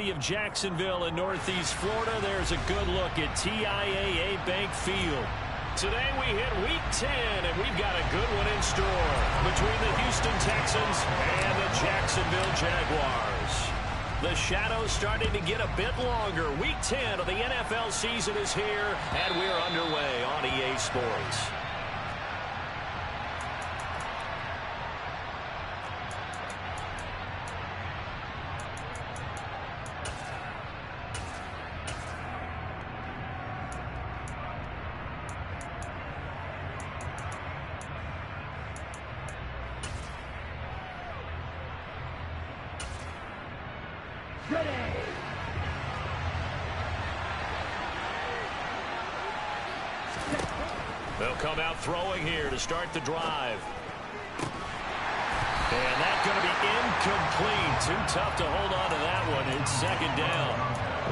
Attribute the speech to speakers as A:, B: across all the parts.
A: city of Jacksonville in Northeast Florida. There's a good look at TIAA Bank Field. Today we hit Week 10, and we've got a good one in store between the Houston Texans and the Jacksonville Jaguars. The shadow's starting to get a bit longer. Week 10 of the NFL season is here, and we're underway on EA Sports. They'll come out throwing here to start the drive. And that's going to be incomplete. Too tough to hold on to that one. It's second down.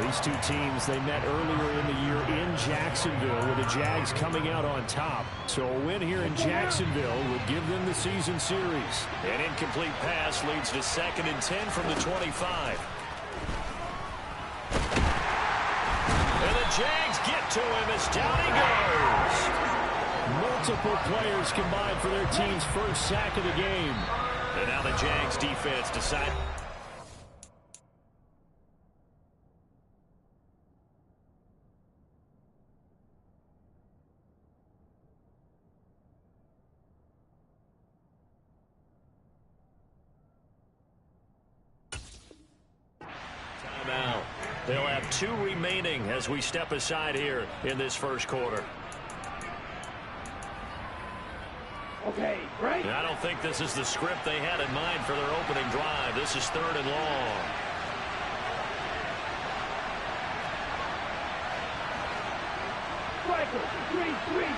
A: These two teams, they met earlier in the year in Jacksonville with the Jags coming out on top. So a win here in Jacksonville would give them the season series. An incomplete pass leads to 2nd and 10 from the 25. And the Jags get to him as down he goes. Multiple players combined for their team's first sack of the game. And now the Jags defense decide. Timeout. They'll have 2 remaining as we step aside here in this first quarter.
B: Okay, right.
A: I don't think this is the script they had in mind for their opening drive. This is 3rd and long.
B: Striker, 3-3.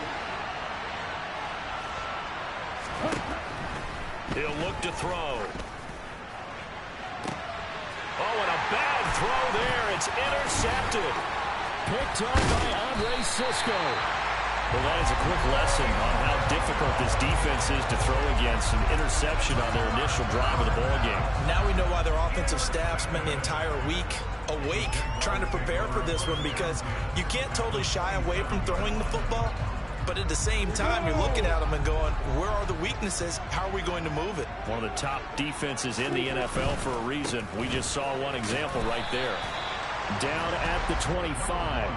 A: He'll look to throw. Oh, and a bad throw there. It's intercepted. Picked up by Andre Sisco. Well, that is a quick lesson on how difficult this defense is to throw against. An interception on their initial drive of the ballgame.
C: Now we know why their offensive staff spent the entire week awake trying to prepare for this one, because you can't totally shy away from throwing the football, but at the same time, you're looking at them and going, where are the weaknesses? How are we going to move it?
A: One of the top defenses in the NFL for a reason. We just saw one example right there. Down at the 25.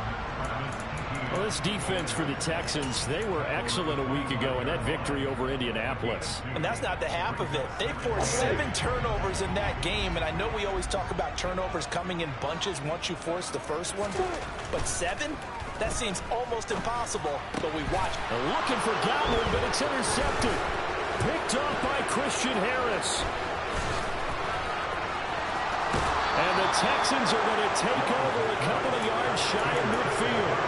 A: Well, this defense for the Texans, they were excellent a week ago in that victory over Indianapolis.
C: And that's not the half of it. They forced 7 turnovers in that game, and I know we always talk about turnovers coming in bunches once you force the first one, but 7? That seems almost impossible, but we watch.
A: They're looking for Godwin, but it's intercepted. Picked off by Christian Harris. And the Texans are going to take over a couple of yards shy of midfield.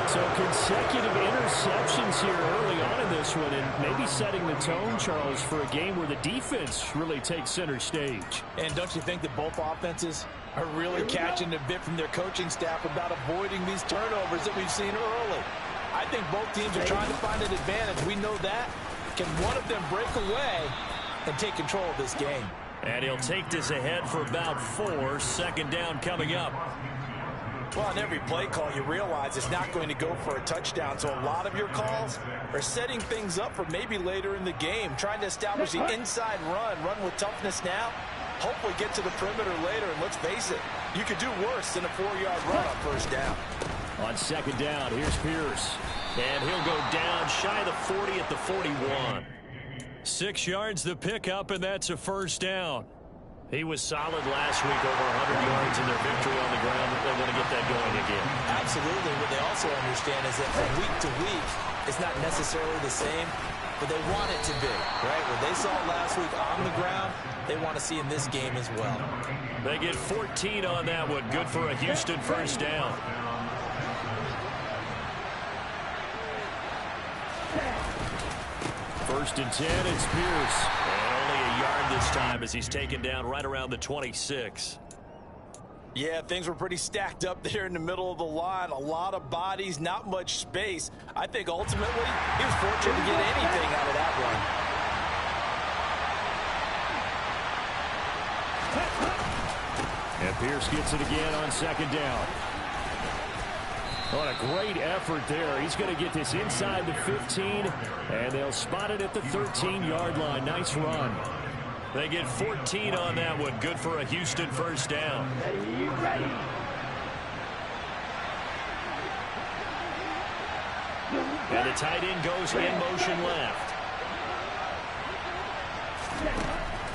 A: So consecutive interceptions here early on in this one, and maybe setting the tone, Charles, for a game where the defense really takes center stage.
C: And don't you think that both offenses are really catching a bit from their coaching staff about avoiding these turnovers that we've seen early? I think both teams are trying to find an advantage. We know that. Can one of them break away and take control of this game?
A: And he'll take this ahead for about 4. 2nd down coming up.
C: Well, on every play call, you realize it's not going to go for a touchdown. So a lot of your calls are setting things up for maybe later in the game, trying to establish the inside run with toughness now, hopefully get to the perimeter later. And let's face it, you could do worse than a 4-yard run on 1st down.
A: On 2nd down, here's Pierce. And he'll go down shy of the 40 at the 41. 6 yards the pickup, and that's a 1st down. He was solid last week, over 100 yards in their victory on the ground. They want to get that going again.
C: Absolutely. What they also understand is that from week to week, it's not necessarily the same, but they want it to be, right? What they saw last week on the ground, they want to see in this game as well.
A: They get 14 on that one. Good for a Houston 1st down. First and 10, it's Pierce. And only a yard this time as he's taken down right around the 26.
C: Yeah, things were pretty stacked up there in the middle of the line. A lot of bodies, not much space. I think ultimately he was fortunate to get anything out of that run.
A: At Pierce gets it again on second down. On a great effort there. He's going to get this inside the 15, and they'll spot it at the 13-yard line. Nice run. They get 14 on that one. Good for a Houston first down.
B: Ready.
A: And the tight end goes in motion left.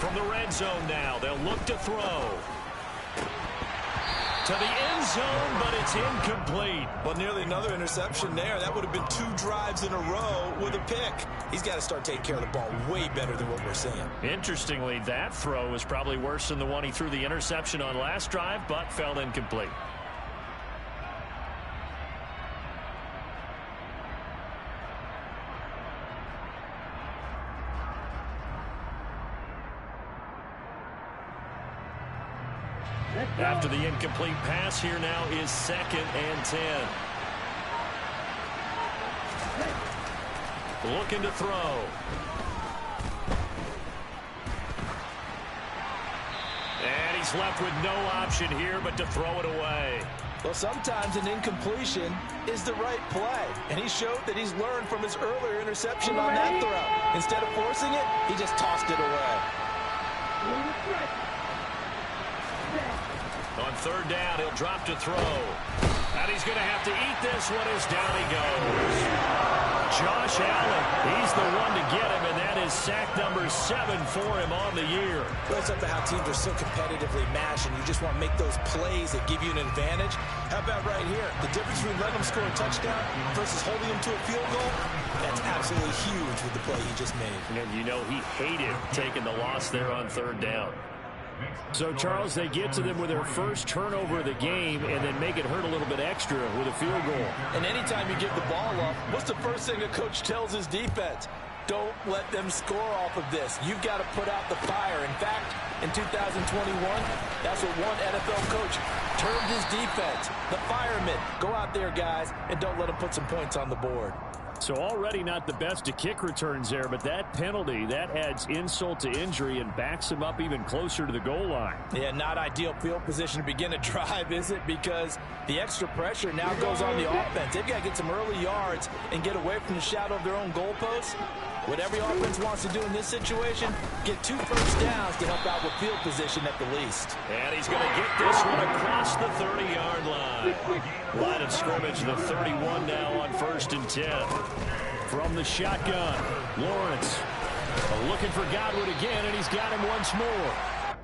A: From the red zone now, they'll look to throw. To the end zone, but it's incomplete.
C: Well, nearly another interception there. That would have been 2 drives in a row with a pick. He's got to start taking care of the ball way better than what we're seeing.
A: Interestingly, that throw was probably worse than the one he threw the interception on last drive, but fell incomplete. After the incomplete pass, here now is 2nd and 10. Looking to throw. And he's left with no option here but to throw it away.
C: Well, sometimes an incompletion is the right play, and he showed that he's learned from his earlier interception on that throw. Instead of forcing it, he just tossed it away.
A: On 3rd down, he'll drop to throw. And he's going to have to eat this one as down he goes. Josh Allen, he's the one to get him, and that is sack number 7 for him on the year.
C: Well, it's up to how teams are so competitively matched, and you just want to make those plays that give you an advantage. How about right here? The difference between letting them score a touchdown versus holding them to a field goal, that's absolutely huge with the play he just made.
A: And you know he hated taking the loss there on 3rd down. So, Charles, they get to them with their first turnover of the game and then make it hurt a little bit extra with a field goal.
C: And anytime you give the ball up, what's the first thing a coach tells his defense? Don't let them score off of this. You've got to put out the fire. In fact, in 2021, that's what one NFL coach termed his defense. The firemen. Go out there, guys, and don't let them put some points on the board.
A: So already not the best of kick returns there, but that penalty, that adds insult to injury and backs him up even closer to the goal line.
C: Yeah, not ideal field position to begin a drive, is it? Because the extra pressure now goes on the offense. They've got to get some early yards and get away from the shadow of their own goalposts. What every offense wants to do in this situation, get 2 first downs to help out with field position at the least.
A: And he's going to get this one across the 30-yard line. Line of scrimmage, the 31 now on 1st and 10. From the shotgun, Lawrence looking for Godwin again, and he's got him once more.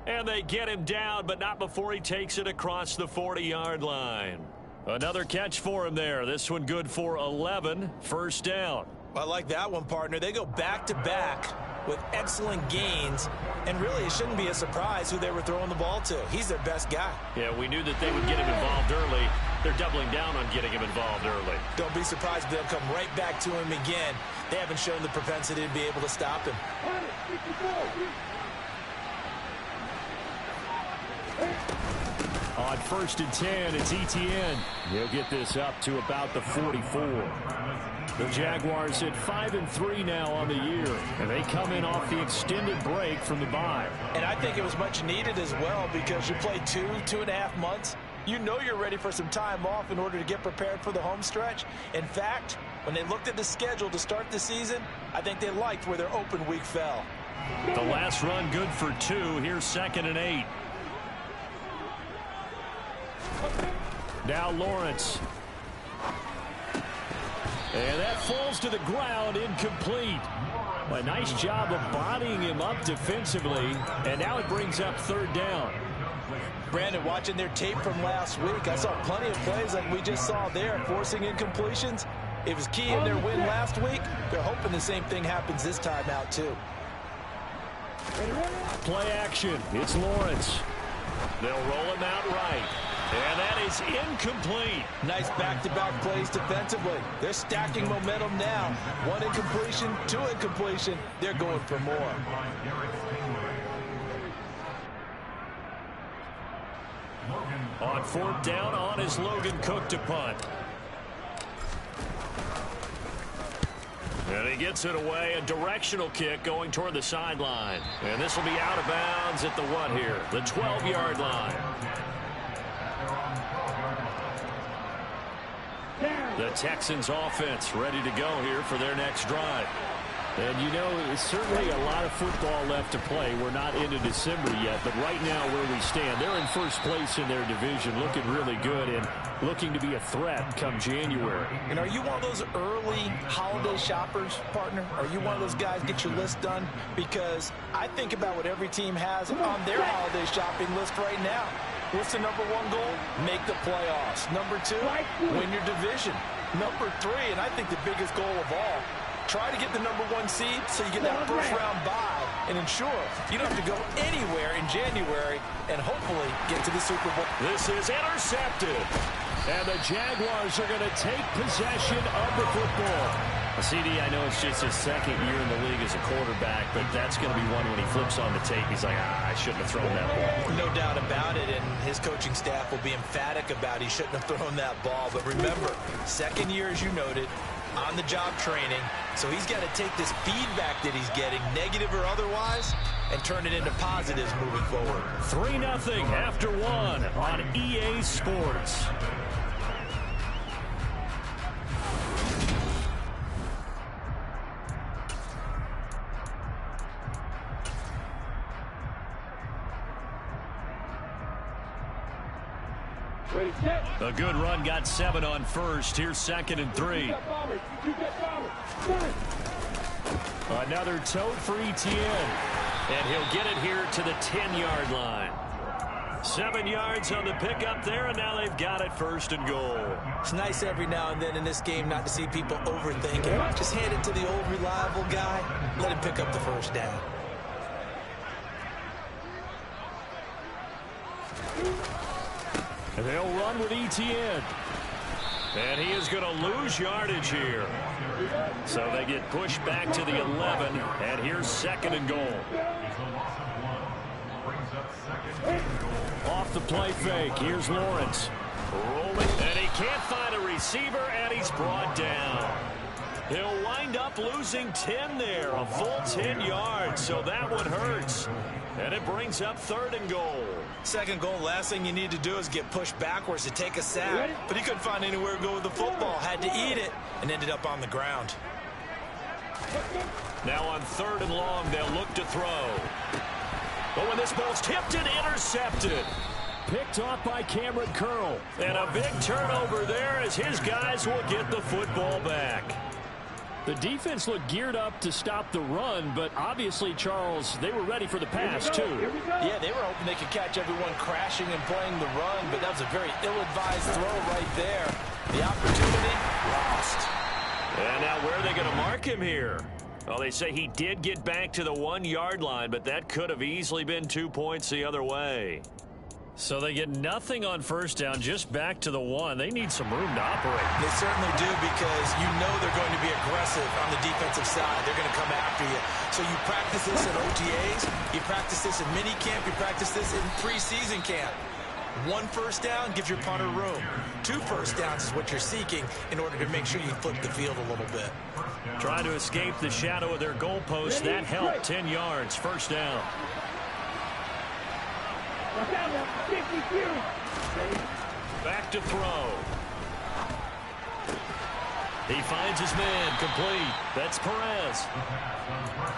A: And they get him down, but not before he takes it across the 40-yard line. Another catch for him there. This one good for 11, 1st down.
C: I like that one, partner. They go back-to-back with excellent gains, and really it shouldn't be a surprise who they were throwing the ball to. He's their best guy.
A: Yeah, we knew that they would get him involved early. They're doubling down on getting him involved early.
C: Don't be surprised if they'll come right back to him again. They haven't shown the propensity to be able to stop him.
A: On 1st and 10, it's Etienne. He'll get this up to about the 44. The Jaguars hit 5-3 now on the year, and they come in off the extended break from the bye.
C: And I think it was much needed as well, because you play 2.5 months. You know you're ready for some time off in order to get prepared for the home stretch. In fact, when they looked at the schedule to start the season, I think they liked where their open week fell.
A: The last run good for 2. Here's 2nd and 8. Now Lawrence. And that falls to the ground, incomplete. A nice job of bodying him up defensively, and now it brings up 3rd down.
C: Brandon, watching their tape from last week, I saw plenty of plays like we just saw there, forcing incompletions. It was key in their win last week. They're hoping the same thing happens this time out, too.
A: Play action. It's Lawrence. They'll roll him out right. And that is incomplete.
C: Nice back-to-back plays defensively. They're stacking momentum now. 1 incompletion, 2 incompletion. They're going for more.
A: On 4th down, on is Logan Cook to punt. And he gets it away, a directional kick going toward the sideline. And this will be out of bounds at the what here? The 12-yard line. The Texans offense ready to go here for their next drive. And, you know, it's certainly a lot of football left to play. We're not into December yet, but right now where we stand, they're in first place in their division, looking really good and looking to be a threat come January.
C: And are you one of those early holiday shoppers, partner? Are you one of those guys get your list done? Because I think about what every team has on their holiday shopping list right now. What's the number one goal? Make the playoffs. Number two, win your division. Number three, and I think the biggest goal of all, try to get the number one seed so you get that first round bye and ensure you don't have to go anywhere in January and hopefully get to the Super Bowl.
A: This is intercepted. And the Jaguars are going to take possession of the football. CD, I know it's just his second year in the league as a quarterback, but that's going to be one when he flips on the tape. He's like, I shouldn't have thrown that ball.
C: No doubt about it, and his coaching staff will be emphatic about he shouldn't have thrown that ball. But remember, second year, as you noted, on-the-job training, so he's got to take this feedback that he's getting, negative or otherwise, and turn it into positives moving forward.
A: 3-0 after one on EA Sports. A good run, got 7 on first. Here's 2nd and 3. Another tote for ETN. And he'll get it here to the 10-yard line. 7 yards on the pickup there, and now they've got it 1st and goal.
C: It's nice every now and then in this game not to see people overthink it. Just hand it to the old reliable guy. Let him pick up the first down.
A: And they'll run with ETN. And he is going to lose yardage here. So they get pushed back to the 11. And here's 2nd and goal. Off the play fake. Here's Lawrence. Rolling. And he can't find a receiver, and he's brought down. He'll wind up losing 10 there. A full 10 yards. So that one hurts. And it brings up 3rd and goal.
C: 2nd goal, last thing you need to do is get pushed backwards to take a sack. But he couldn't find anywhere to go with the football. Had to eat it and ended up on the ground.
A: Now on 3rd and long, they'll look to throw. But when this ball's tipped and intercepted. Picked off by Cameron Curl. And a big turnover there as his guys will get the football back. The defense looked geared up to stop the run, but obviously, Charles, they were ready for the pass, too.
C: Yeah, they were hoping they could catch everyone crashing and playing the run, but that was a very ill-advised throw right there. The opportunity lost.
A: And now where are they going to mark him here? Well, they say he did get back to the 1-yard line, but that could have easily been 2 points the other way. So they get nothing on 1st down, just back to the 1. They need some room to operate.
C: They certainly do, because you know they're going to be aggressive on the defensive side. They're going to come after you. So you practice this in OTAs, you practice this in mini camp, you practice this in preseason camp. 1 first down gives your punter room. 2 first downs is what you're seeking in order to make sure you flip the field a little bit.
A: Trying to escape the shadow of their goalpost. That helped. 10 yards, 1st down. Back to throw. He finds his man, complete. That's Perez.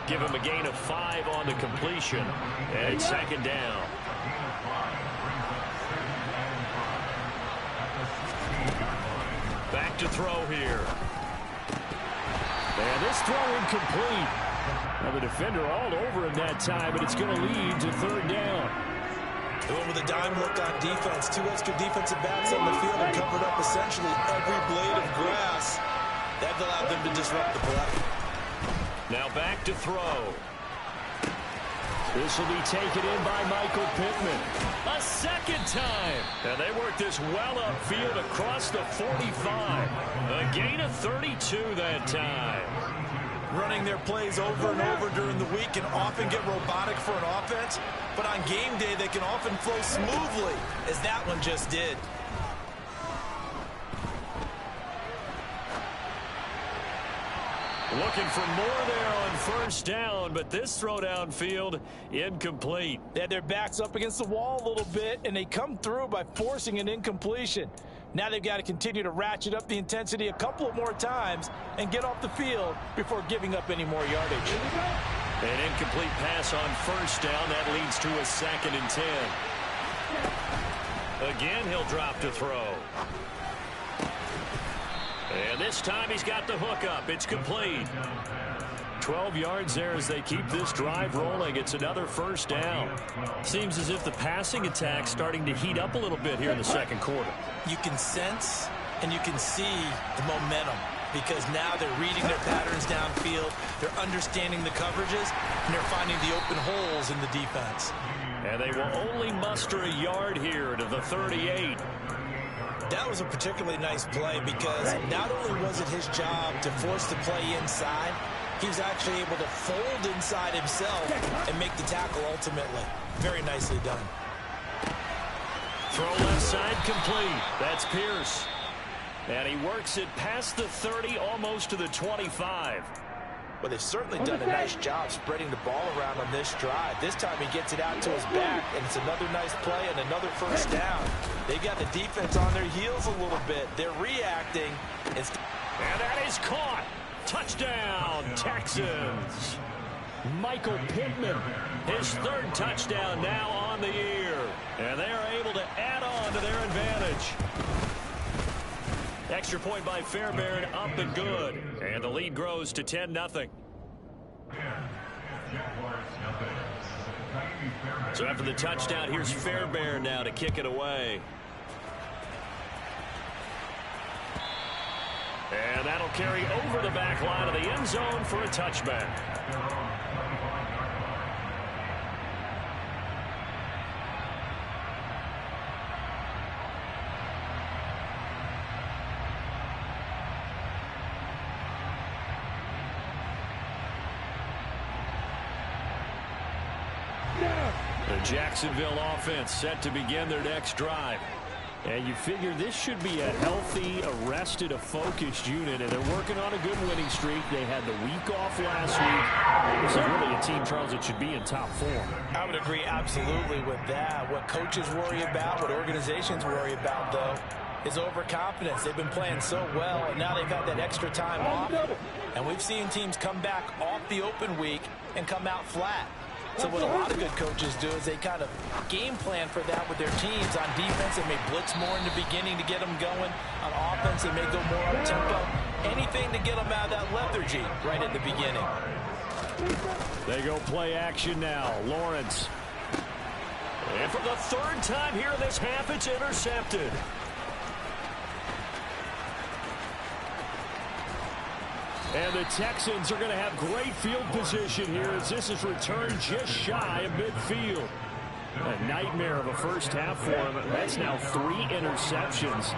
A: Give him a gain of 5 on the completion. And it's 2nd down. Back to throw here. And this throw incomplete. Now the defender all over him that time, but it's going to lead to 3rd down.
C: Going with a dime look on defense. 2 extra defensive backs on the field and covered up essentially every blade of grass. That allowed them to disrupt the play.
A: Now back to throw. This will be taken in by Michael Pittman. A 2nd time. And they work this well upfield across the 45. A gain of 32 that time.
C: Running their plays over and over during the week can often get robotic for an offense, but on game day they can often flow smoothly, as that one just did.
A: Looking for more there on first down, but this throw downfield incomplete.
C: They had their backs up against the wall a little bit, and they come through by forcing an incompletion. Now they've got to continue to ratchet up the intensity a couple of more times and get off the field before giving up any more yardage.
A: An incomplete pass on first down. That leads to a 2nd and 10. Again, he'll drop to throw. And this time he's got the hook up. It's complete. 12 yards there as they keep this drive rolling. It's another first down. Seems as if the passing attack's starting to heat up a little bit here in the second quarter.
C: You can sense and you can see the momentum because now they're reading their patterns downfield. They're understanding the coverages, and they're finding the open holes in the defense.
A: And they will only muster a yard here to the 38.
C: That was a particularly nice play because not only was it his job to force the play inside, he was actually able to fold inside himself and make the tackle ultimately. Very nicely done.
A: Throw left side complete. That's Pierce. And he works it past the 30, almost to the 25.
C: Well, they've certainly done a nice job spreading the ball around on this drive. This time he gets it out to his back, and it's another nice play and another first down. They've got the defense on their heels a little bit. They're reacting.
A: And that is caught. Touchdown, Texans. Michael Pittman, his 3rd touchdown now on the year. And they are able to add on to their advantage. Extra point by Fairbairn, up and good. And the lead grows to 10-0. So after the touchdown, here's Fairbairn now to kick it away. And that'll carry over the back line of the end zone for a touchback. The Jacksonville offense set to begin their next drive. And you figure this should be a healthy, arrested, a focused unit, and they're working on a good winning streak. They had the week off last week. This is really a team, Charles, that should be in top form.
C: I would agree absolutely with that. What coaches worry about, what organizations worry about, though, is overconfidence. They've been playing so well, and now they've got that extra time off. And we've seen teams come back off the open week and come out flat. So what a lot of good coaches do is they kind of game plan for that with their teams. On defense, they may blitz more in the beginning to get them going. On offense, they may go more up-tempo. Anything to get them out of that lethargy right at the beginning.
A: They go play action now. Lawrence. And for the 3rd time here in this half, it's intercepted. And the Texans are going to have great field position here as this is returned just shy of midfield. A nightmare of a first half for him. That's now 3 interceptions.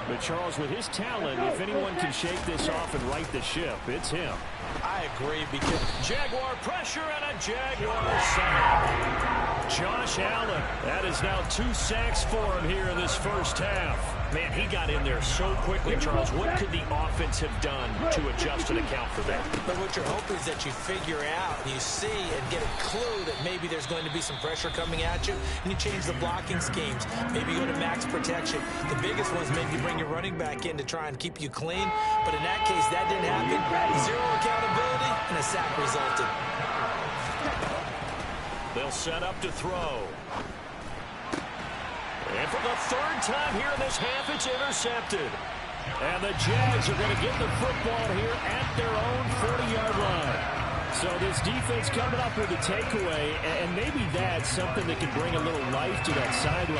A: But Charles, with his talent, if anyone can shake this off and right the ship, it's him.
C: I agree because
A: Jaguar pressure and a Jaguar sack. Josh Allen, that is now 2 sacks for him here in this first half. Man, he got in there so quickly, Charles. What could the offense have done to adjust and account for that?
C: But what you're hoping is that you figure out, you see, and get a clue that maybe there's going to be some pressure coming at you, and you change the blocking schemes. Maybe you go to max protection. The biggest one is maybe you bring your running back in to try and keep you clean. But in that case, that didn't happen. 0 accountability, and a sack resulted.
A: They'll set up to throw. And for the 3rd time here in this half, it's intercepted. And the Jags are going to get the football here at their own 40-yard line. So this defense coming up with a takeaway, and maybe that's something that can bring a little life to that sideline.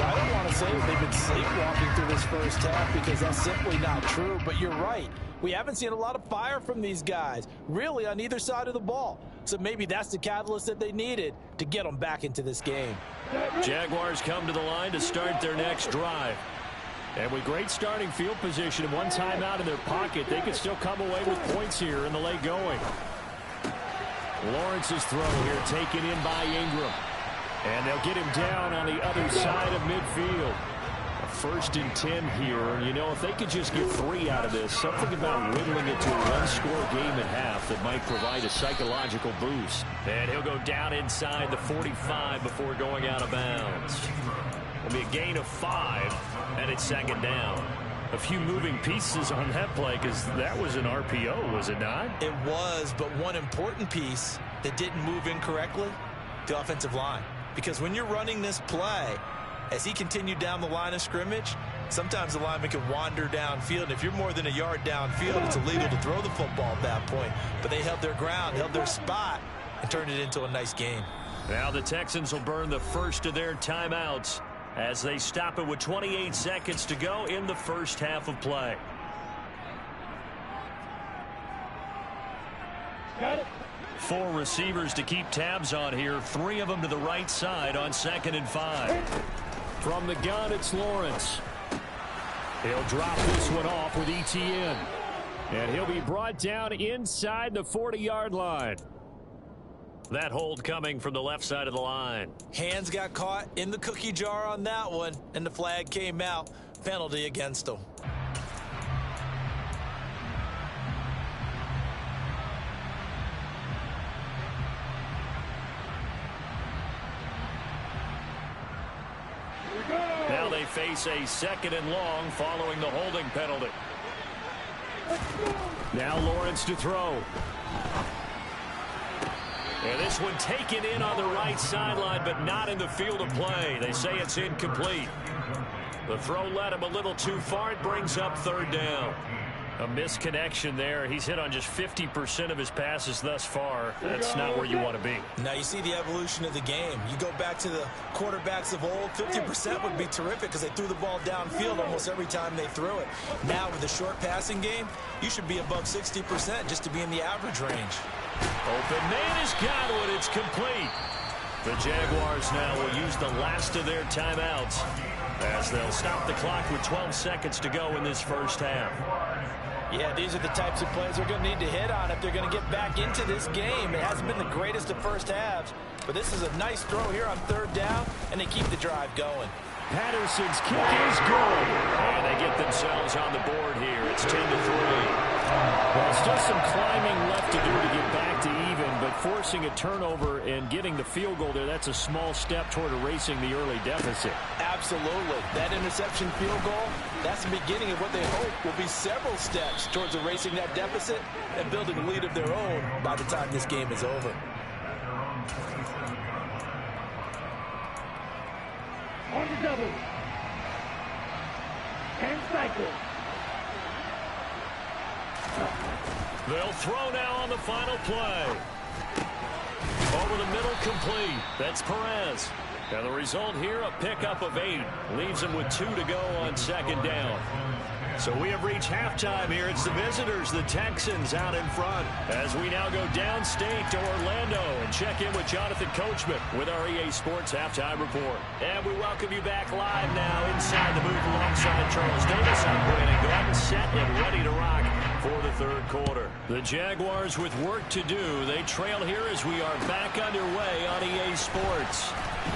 C: I don't want to say they've been sleepwalking through this first half because that's simply not true, but you're right. We haven't seen a lot of fire from these guys, really, on either side of the ball. So maybe that's the catalyst that they needed to get them back into this game.
A: Jaguars come to the line to start their next drive. And with great starting field position and one timeout in their pocket, they could still come away with points here in the late going. Lawrence's throw here taken in by Ingram. And they'll get him down on the other side of midfield. 1st and 10 here. You know, if they could just get 3 out of this, something about whittling it to a one-score game at half that might provide a psychological boost. And he'll go down inside the 45 before going out of bounds. It'll be a gain of 5, and it's 2nd down. A few moving pieces on that play because that was an RPO, was it not?
C: It was, but one important piece that didn't move incorrectly, the offensive line. Because when you're running this play, as he continued down the line of scrimmage, sometimes the lineman can wander downfield. And if you're more than a yard downfield, it's illegal to throw the football at that point. But they held their ground, held their spot, and turned it into a nice game.
A: Now the Texans will burn the first of their timeouts as they stop it with 28 seconds to go in the first half of play.
B: Got it.
A: 4 receivers to keep tabs on here. 3 of them to the right side on 2nd and 5. From the gun, it's Lawrence. He'll drop this one off with ETN. And he'll be brought down inside the 40-yard line. That hold coming from the left side of the line.
C: Hands got caught in the cookie jar on that one, and the flag came out. Penalty against him.
A: Now they face a 2nd and long following the holding penalty. Now Lawrence to throw. And this one taken in on the right sideline, but not in the field of play. They say it's incomplete. The throw led him a little too far. It brings up 3rd down. A misconnection there. He's hit on just 50% of his passes thus far. That's not where you want to be.
C: Now you see the evolution of the game. You go back to the quarterbacks of old, 50% would be terrific because they threw the ball downfield almost every time they threw it. Now with the short passing game, you should be above 60% just to be in the average range.
A: Open man has got one. It's complete. The Jaguars now will use the last of their timeouts as they'll stop the clock with 12 seconds to go in this first half.
C: Yeah, these are the types of plays they're going to need to hit on if they're going to get back into this game. It hasn't been the greatest of first halves, but this is a nice throw here on 3rd down, and they keep the drive going.
A: Patterson's kick is good. And they get themselves on the board here. It's 10-3. Well, still some climbing left to do to get back to even, but forcing a turnover and getting the field goal there, that's a small step toward erasing the early deficit.
C: Absolutely. That interception field goal, that's the beginning of what they hope will be several steps towards erasing that deficit and building a lead of their own by the time this game is over.
B: On the double. And cycle.
A: They'll throw now on the final play. Over the middle, complete. That's Perez. And the result here, a pickup of 8. Leaves him with 2 to go on 2nd down. So we have reached halftime here. It's the visitors, the Texans, out in front. As we now go downstate to Orlando and check in with Jonathan Coachman with our EA Sports Halftime Report. And we welcome you back live now inside the booth alongside Charles Davis. I'm Brandon Gordon, set and ready to rock for the 3rd quarter. The Jaguars with work to do. They trail here as we are back underway on EA Sports.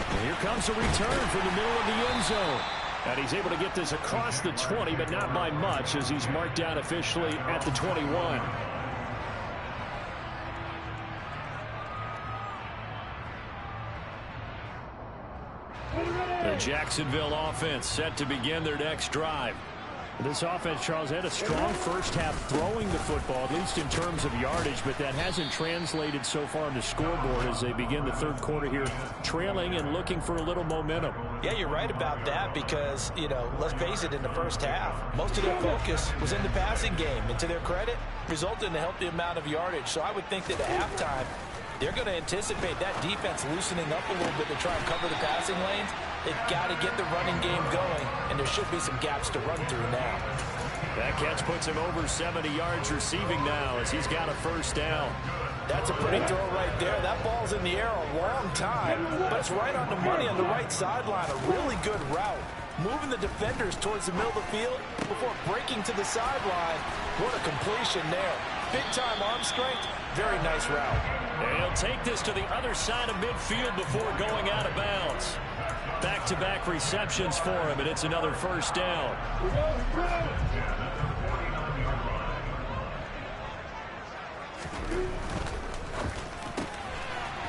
A: And here comes a return from the middle of the end zone. And he's able to get this across the 20, but not by much as he's marked down officially at the 21. The Jacksonville offense set to begin their next drive. This offense, Charles, had a strong first half throwing the football, at least in terms of yardage, but that hasn't translated so far on the scoreboard as they begin the 3rd quarter here, trailing and looking for a little momentum.
C: Yeah, you're right about that because, you know, let's face it, in the first half, most of their focus was in the passing game. And to their credit, resulted in a healthy amount of yardage. So I would think that at halftime, they're going to anticipate that defense loosening up a little bit to try and cover the passing lanes. They've got to get the running game going, and there should be some gaps to run through now.
A: That catch puts him over 70 yards receiving now as he's got a 1st down.
C: That's a pretty throw right there. That ball's in the air a long time, but it's right on the money on the right sideline. A really good route. Moving the defenders towards the middle of the field before breaking to the sideline. What a completion there. Big-time arm strength. Very nice route.
A: And he'll take this to the other side of midfield before going out of bounds. Back-to-back receptions for him, and it's another first down.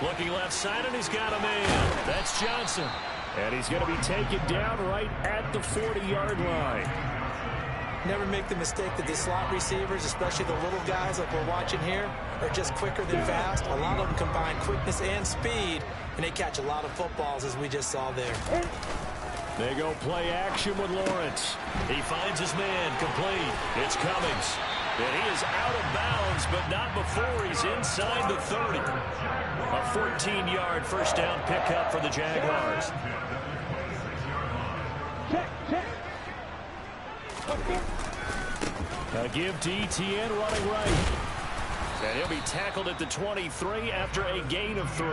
A: Looking left side, and he's got a man. That's Johnson. And he's going to be taken down right at the 40-yard line.
C: Never make the mistake that the slot receivers, especially the little guys like we're watching here, are just quicker than fast. A lot of them combine quickness and speed, and they catch a lot of footballs, as we just saw there.
A: They go play action with Lawrence. He finds his man complete. It's Cummings. And he is out of bounds, but not before he's inside the 30. A 14-yard first down pickup for the Jaguars. A give to Etienne running right. And he'll be tackled at the 23 after a gain of 3.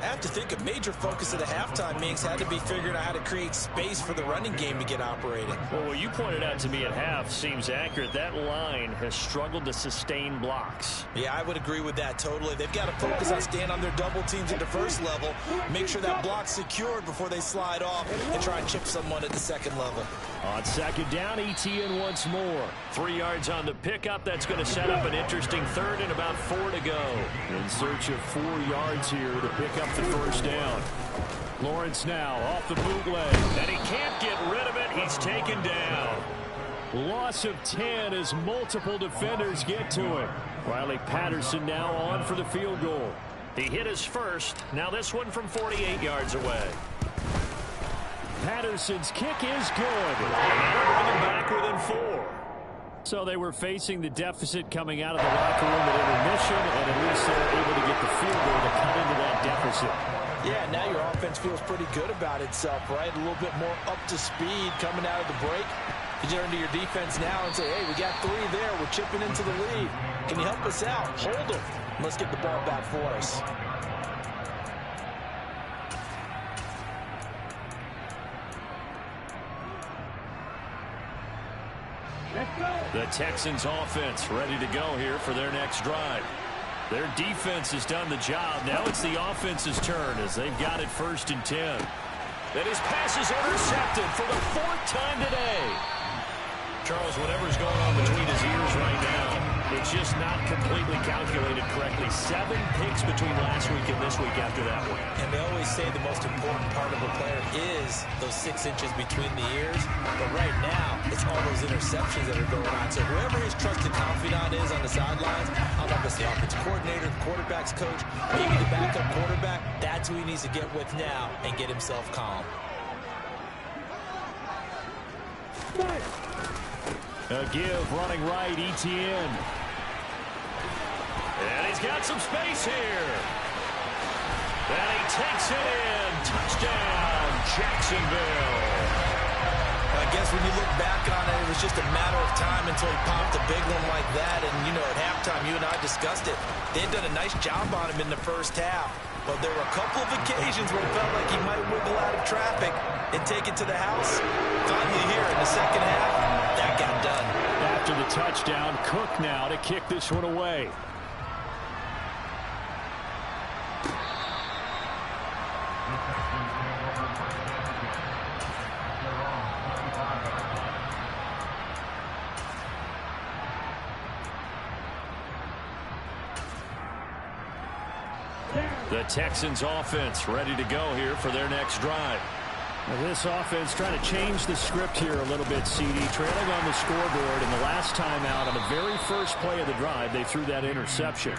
C: I have to think a major focus of the halftime mix had to be figuring out how to create space for the running game to get operating.
A: Well, what you pointed out to me at half seems accurate. That line has struggled to sustain blocks.
C: Yeah, I would agree with that totally. They've got to focus on staying on their double teams at the first level, make sure that block's secured before they slide off, and try and chip someone at the second level.
A: On second down, Etienne once more. 3 yards on the pickup. That's going to set up an interesting third and about 4 to go. In search of 4 yards here to pick up the first down. Lawrence now off the bootleg. And he can't get rid of it. He's taken down. Loss of 10 as multiple defenders get to him. Riley Patterson now on for the field goal. He hit his first. Now this one from 48 yards away. Patterson's kick is good. And that'll bring him back within 4. So they were facing the deficit coming out of the locker room at intermission, and at least they're able to get the field goal to cut into that deficit.
C: Yeah, now your offense feels pretty good about itself, right? A little bit more up to speed coming out of the break. You turn to your defense now and say, hey, we got 3 there. We're chipping into the lead. Can you help us out? Hold them. Let's get the ball back for us.
A: The Texans offense ready to go here for their next drive. Their defense has done the job. Now it's the offense's turn as they've got it 1st and 10. And his pass is intercepted for the 4th time today. Charles, whatever's going on between his ears right now, it's just not completely calculated correctly. 7 picks between last week and this week after that one.
C: And they always say the most important part of a player is those 6 inches between the ears. But right now, it's all those interceptions that are going on. So whoever his trusted confidant is on the sidelines, I don't know if it's the offensive coordinator, the quarterback's coach, maybe the backup quarterback, that's who he needs to get with now and get himself calm.
A: A give running right, Etienne. And he's got some space here. And he takes it in. Touchdown, Jacksonville.
C: I guess when you look back on it, it was just a matter of time until he popped a big one like that. And, you know, at halftime, you and I discussed it. They'd done a nice job on him in the first half. But there were a couple of occasions where it felt like he might wiggle out of traffic and take it to the house. Finally here in the second half, that got done.
A: After the touchdown, Cook now to kick this one away. The Texans offense ready to go here for their next drive. Well, this offense trying to change the script here a little bit, CD. Trailing on the scoreboard, and the last time out on the very first play of the drive, they threw that interception.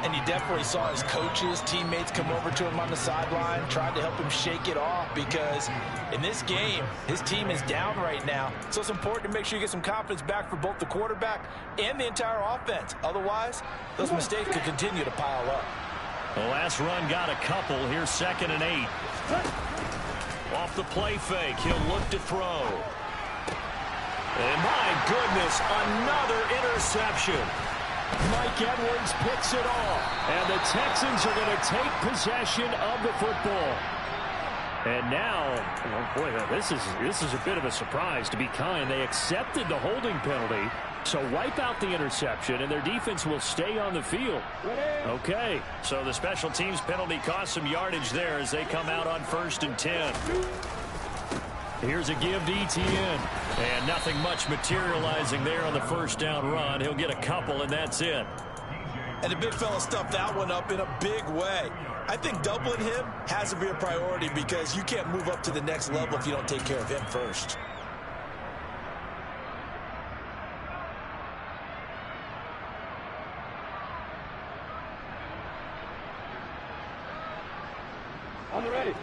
C: And you definitely saw his coaches, teammates come over to him on the sideline, tried to help him shake it off because in this game, his team is down right now. So it's important to make sure you get some confidence back for both the quarterback and the entire offense. Otherwise, those mistakes could continue to pile up.
A: The last run got a couple. Here's 2nd and 8. Off the play fake, he'll look to throw. And my goodness, another interception. Mike Edwards picks it off. And the Texans are going to take possession of the football. And now, oh boy, this is a bit of a surprise, to be kind. They accepted the holding penalty, so wipe out the interception, and their defense will stay on the field. Okay, so the special teams penalty cost some yardage there as they come out on 1st and 10. Here's a give to Etienne, and nothing much materializing there on the first down run. He'll get a couple, and that's it.
C: And the big fella stuffed that one up in a big way. I think doubling him has to be a priority because you can't move up to the next level if you don't take care of him first.
B: On the ready.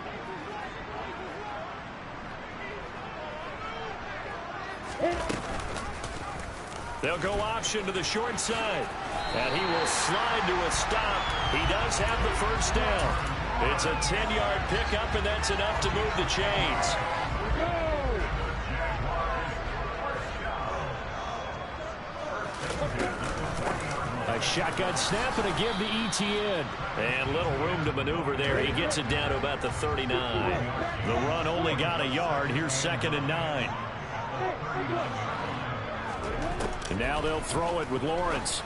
A: They'll go option to the short side. And he will slide to a stop. He does have the first down. It's a 10-yard pickup, and that's enough to move the chains. A shotgun snap and a give to Etienne. And little room to maneuver there. He gets it down to about the 39. The run only got a yard. Here's 2nd and 9. And now they'll throw it with Lawrence.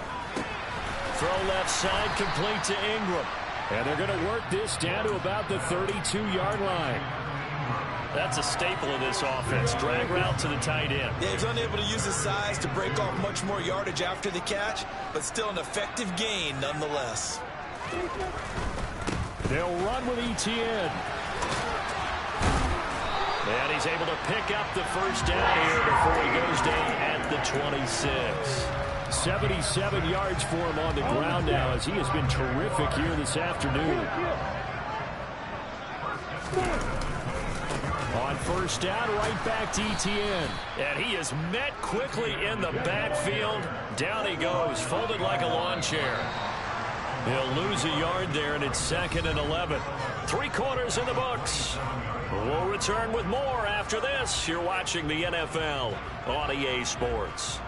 A: Throw left side, complete to Ingram. And they're going to work this down to about the 32-yard line. That's a staple of this offense. Drag route to the tight end.
C: Yeah, he's unable to use his size to break off much more yardage after the catch, but still an effective gain nonetheless.
A: They'll run with Etienne. And he's able to pick up the first down here before he goes down at the 26. 77 yards for him on the ground now as he has been terrific here this afternoon. On first down, right back to Etienne. And he is met quickly in the backfield. Down he goes, folded like a lawn chair. He'll lose a yard there, and it's 2nd and 11. 3 quarters in the books. We'll return with more after this. You're watching the NFL on EA Sports.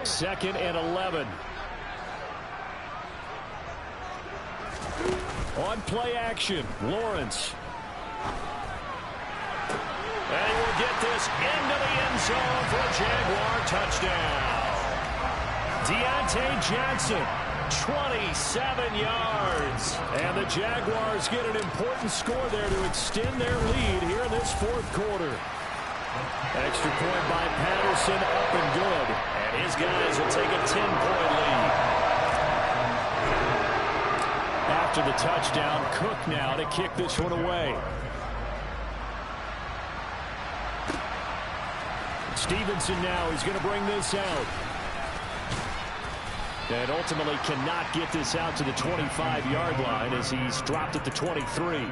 A: Second and 11. On play action, Lawrence. And he will get this into the end zone for a Jaguar touchdown. Deontay Johnson, 27 yards. And the Jaguars get an important score there to extend their lead here in this 4th quarter. Extra point by Patterson, up and good. And his guys will take a 10-point lead. After the touchdown, Cook now to kick this one away. Stevenson now is going to bring this out. And ultimately cannot get this out to the 25-yard line as he's dropped at the 23.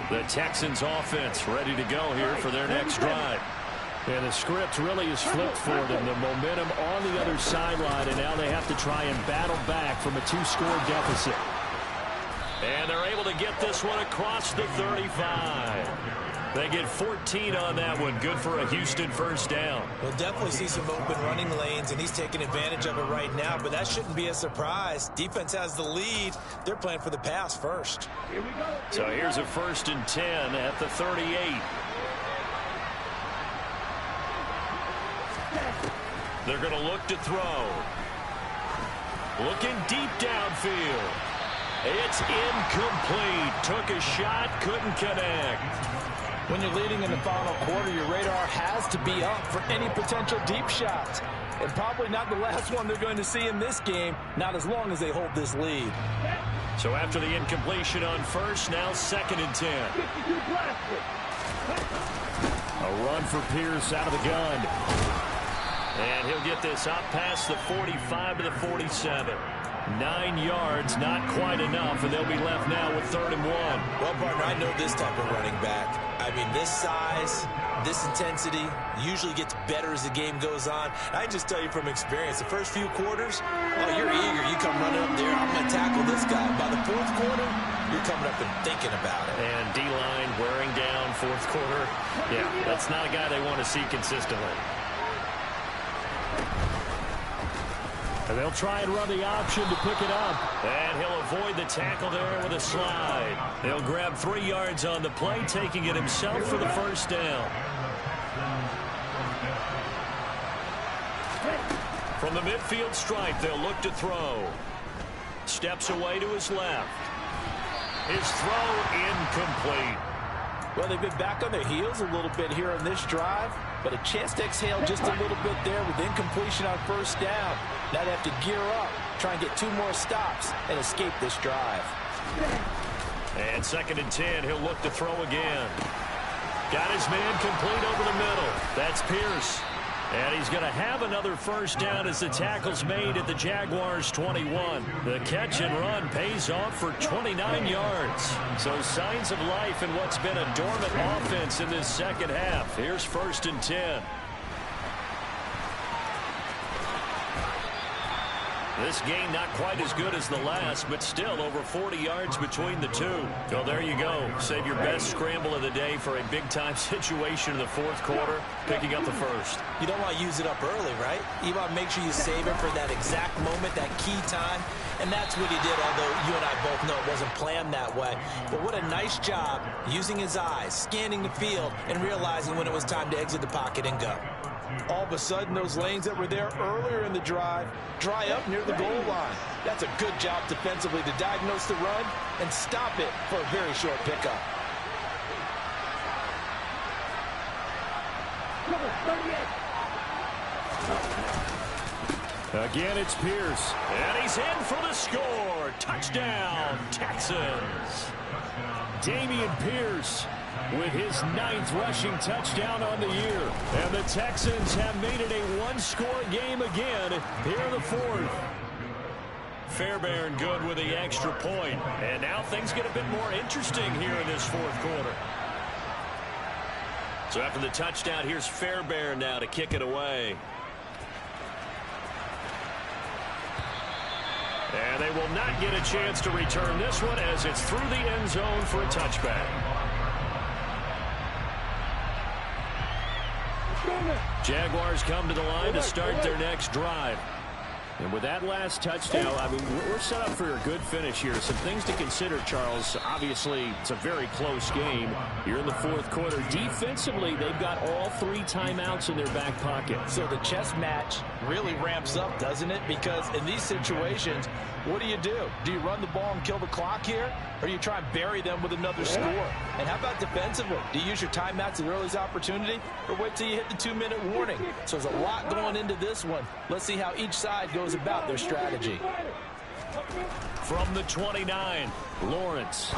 A: The Texans offense ready to go here for their next drive. And the script really is flipped for them. The momentum on the other sideline, and now they have to try and battle back from a 2-score deficit. And they're able to get this one across the 35. They get 14 on that one. Good for a Houston first down.
C: We'll definitely see some open running lanes, and he's taking advantage of it right now, but that shouldn't be a surprise. Defense has the lead. They're playing for the pass first.
B: Here we go.
A: So here's a 1st and 10 at the 38. They're going to look to throw. Looking deep downfield. It's incomplete. Took a shot, couldn't connect.
C: When you're leading in the final quarter, your radar has to be up for any potential deep shots. And probably not the last one they're going to see in this game, not as long as they hold this lead.
A: So after the incompletion on first, now 2nd and 10. A run for Pierce out of the gun. And he'll get this up past the 45 to the 47. 9 yards, not quite enough, and they'll be left now with 3rd and 1.
C: Well, partner, I know this type of running back. I mean, this size, this intensity usually gets better as the game goes on. I just tell you from experience, the first few quarters, oh, you're eager. You come running up there, I'm going to tackle this guy. By the 4th quarter, you're coming up and thinking about it.
A: And D-line wearing down 4th quarter. Yeah, that's not a guy they want to see consistently. And they'll try and run the option to pick it up. And he'll avoid the tackle there with a slide. They'll grab 3 yards on the play, taking it himself for the 1st down. From the midfield stripe, they'll look to throw. Steps away to his left. His throw incomplete.
C: Well, they've been back on their heels a little bit here on this drive, but a chance to exhale just a little bit there with incompletion on 1st down. Now they have to gear up, try and get 2 more stops, and escape this drive.
A: And 2nd and 10, he'll look to throw again. Got his man complete over the middle. That's Pierce. And he's going to have another 1st down as the tackle's made at the Jaguars' 21. The catch and run pays off for 29 yards. So signs of life in what's been a dormant offense in this 2nd half. Here's 1st and 10. This game not quite as good as the last, but still over 40 yards between the two. So there you go. Save your best scramble of the day for a big-time situation in the 4th quarter, picking up the 1st.
C: You don't want to use it up early, right? You want to make sure you save it for that exact moment, that key time. And that's what he did, although you and I both know it wasn't planned that way. But what a nice job using his eyes, scanning the field, and realizing when it was time to exit the pocket and go. All of a sudden, those lanes that were there earlier in the drive dry up near the goal line. That's a good job defensively to diagnose the run and stop it for a very short pickup.
A: Again, it's Pierce. And he's in for the score. Touchdown, Texans. Damian Pierce with his 9th rushing touchdown on the year. And the Texans have made it a 1-score game again here in the 4th. Fairbairn good with the extra point. And now things get a bit more interesting here in this 4th quarter. So after the touchdown, here's Fairbairn now to kick it away. And they will not get a chance to return this one as it's through the end zone for a touchback. Jaguars come to the line to start their next drive. And with that last touchdown, I mean, we're set up for a good finish here. Some things to consider, Charles. Obviously, it's a very close game. You're in the 4th quarter. Defensively, they've got all 3 timeouts in their back pocket.
C: So the chess match really ramps up, doesn't it? Because in these situations, what do? Do you run the ball and kill the clock here? Or do you try and bury them with another score? And how about defensively? Do you use your timeouts at earliest opportunity? Or wait till you hit the 2-minute warning? So there's a lot going into this one. Let's see how each side goes about their strategy.
A: From the 29, Lawrence.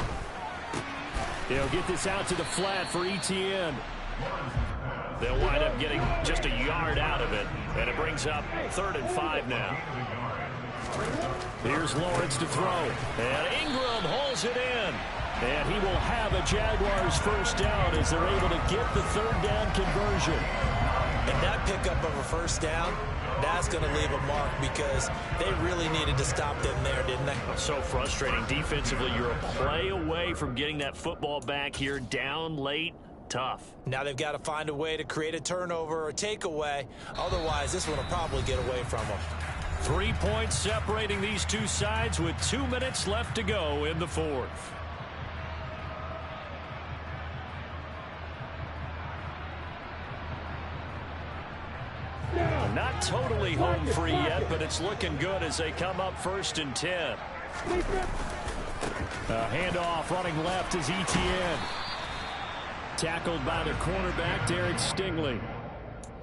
A: They'll get this out to the flat for Etienne. They'll wind up getting just a yard out of it. And it brings up 3rd and 5 now. Here's Lawrence to throw. And Ingram hauls it in. And he will have a Jaguars 1st down as they're able to get the 3rd down conversion.
C: And that pickup of a 1st down, that's going to leave a mark because they really needed to stop them there, didn't they?
A: So frustrating. Defensively, you're a play away from getting that football back here down late. Tough.
C: Now they've got to find a way to create a turnover or takeaway. Otherwise, this one will probably get away from them.
A: 3 points separating these two sides with 2 minutes left to go in the 4th. Not totally home free yet, but it's looking good as they come up 1st and 10. Handoff running left is Etienne. Tackled by the cornerback, Derek Stingley.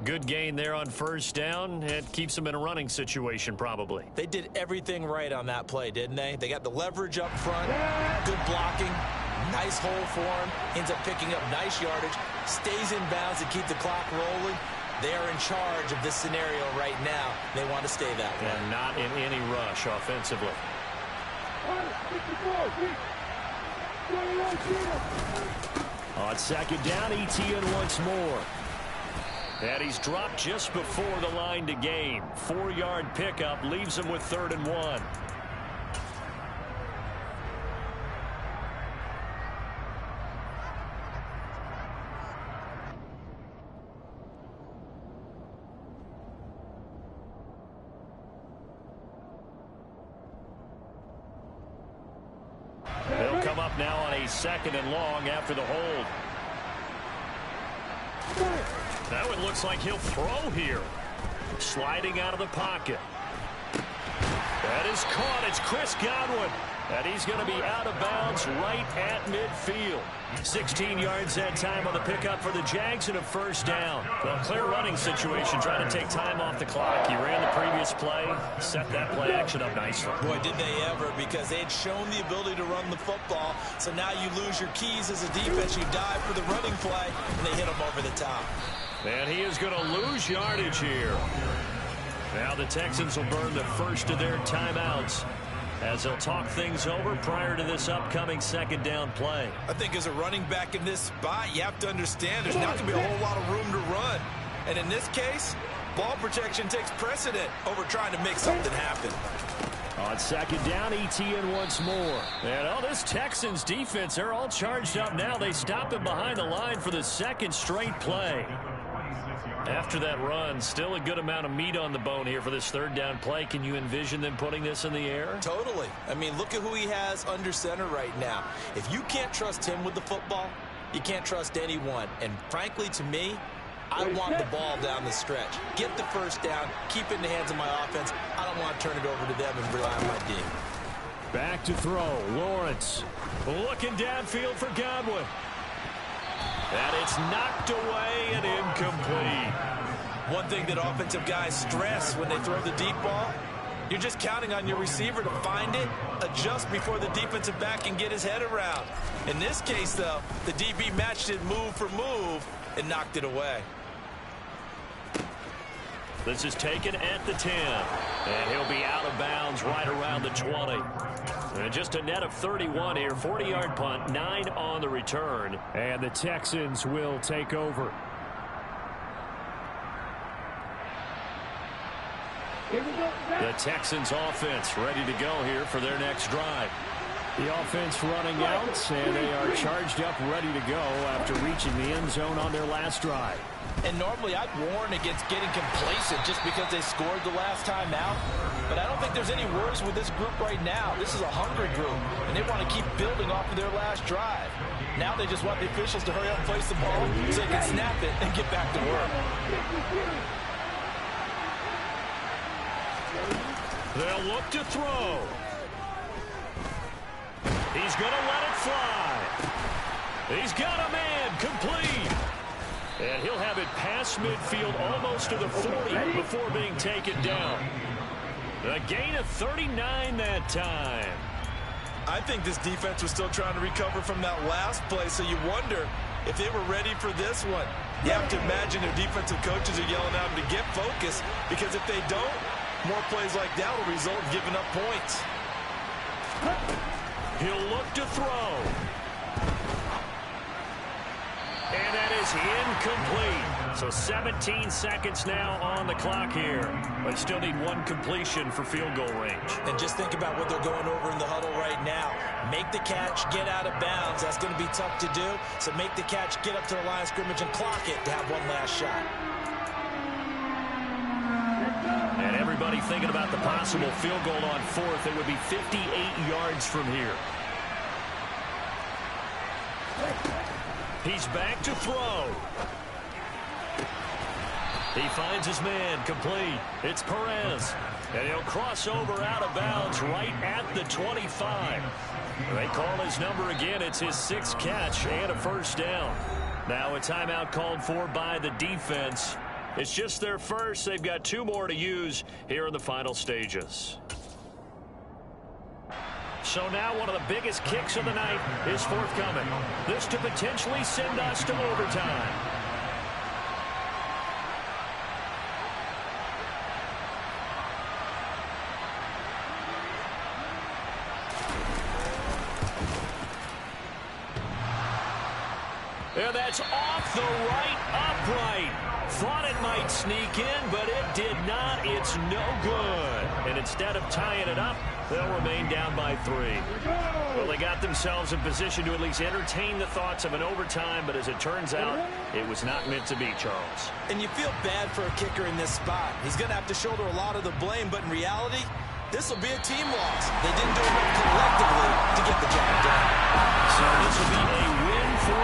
A: Good gain there on 1st down. It keeps them in a running situation probably.
C: They did everything right on that play, didn't they? They got the leverage up front, good blocking, nice hole for him, ends up picking up nice yardage, stays in bounds to keep the clock rolling. They are in charge of this scenario right now. They want to stay that way.
A: And not in any rush offensively. On second down, Etienne once more. And he's dropped just before the line to gain. 4-yard pickup leaves him with 3rd and 1. They'll come up now on a 2nd and long after the hold. Now it looks like he'll throw here. Sliding out of the pocket. That is caught. It's Chris Godwin. And he's going to be out of bounds right at midfield. 16 yards that time on the pickup for the Jags and a 1st down. Well, clear running situation, trying to take time off the clock. He ran the previous play, set that play action up nicely.
C: Boy, did they ever, because they had shown the ability to run the football. So now you lose your keys as a defense. You dive for the running play, and they hit him over the top.
A: And he is going to lose yardage here. Now the Texans will burn the first of their timeouts as they'll talk things over prior to this upcoming 2nd down play.
C: I think as a running back in this spot, you have to understand there's not going to be a whole lot of room to run. And in this case, ball protection takes precedent over trying to make something happen.
A: On 2nd down, Etienne once more. And this Texans defense, they're all charged up now. They stop him behind the line for the 2nd straight play. After that run, still a good amount of meat on the bone here for this 3rd down play. Can you envision them putting this in the air?
C: Totally. I mean, look at who he has under center right now. If you can't trust him with the football, you can't trust anyone. And frankly, to me, I want the ball down the stretch. Get the 1st down, keep it in the hands of my offense. I don't want to turn it over to them and rely on my D.
A: Back to throw. Lawrence looking downfield for Godwin. And it's knocked away and incomplete.
C: One thing that offensive guys stress when they throw the deep ball, you're just counting on your receiver to find it, adjust before the defensive back can get his head around. In this case, though, the DB matched it move for move and knocked it away.
A: This is taken at the 10. And he'll be out of bounds right around the 20. And just a net of 31 here. 40-yard punt, 9 on the return. And the Texans will take over. The Texans offense ready to go here for their next drive. The offense running out, and they are charged up, ready to go after reaching the end zone on their last drive.
C: And normally I'd warn against getting complacent just because they scored the last time out. But I don't think there's any worries with this group right now. This is a hungry group, and they want to keep building off of their last drive. Now they just want the officials to hurry up and place the ball so they can snap it and get back to work.
A: They'll look to throw. He's going to let it fly. He's got a man, complete. And he'll have it past midfield almost to the 40 before being taken down. A gain of 39 that time.
C: I think this defense was still trying to recover from that last play, so you wonder if they were ready for this one. You have to imagine their defensive coaches are yelling at them to get focused, because if they don't, more plays like that will result in giving up points.
A: He'll look to throw. And that is incomplete. So 17 seconds now on the clock here. They still need one completion for field goal range.
C: And just think about what they're going over in the huddle right now. Make the catch, get out of bounds. That's going to be tough to do. So make the catch, get up to the line of scrimmage, and clock it to have one last shot.
A: And everybody thinking about the possible field goal on 4th. It would be 58 yards from here. He's back to throw. He finds his man, complete. It's Perez. And he'll cross over out of bounds right at the 25. They call his number again. It's his 6th catch and a 1st down. Now a timeout called for by the defense. It's just their first. They've got 2 more to use here in the final stages. So now one of the biggest kicks of the night is forthcoming. This to potentially send us to overtime. And that's off the right upright. Thought it might sneak in, but it did not. It's no good. And instead of tying it up, they'll remain down by 3. Well, they got themselves in position to at least entertain the thoughts of an overtime, but as it turns out, it was not meant to be, Charles.
C: And you feel bad for a kicker in this spot. He's going to have to shoulder a lot of the blame, but in reality, this will be a team loss. They didn't do enough collectively to get the job done.
A: So this will be a win for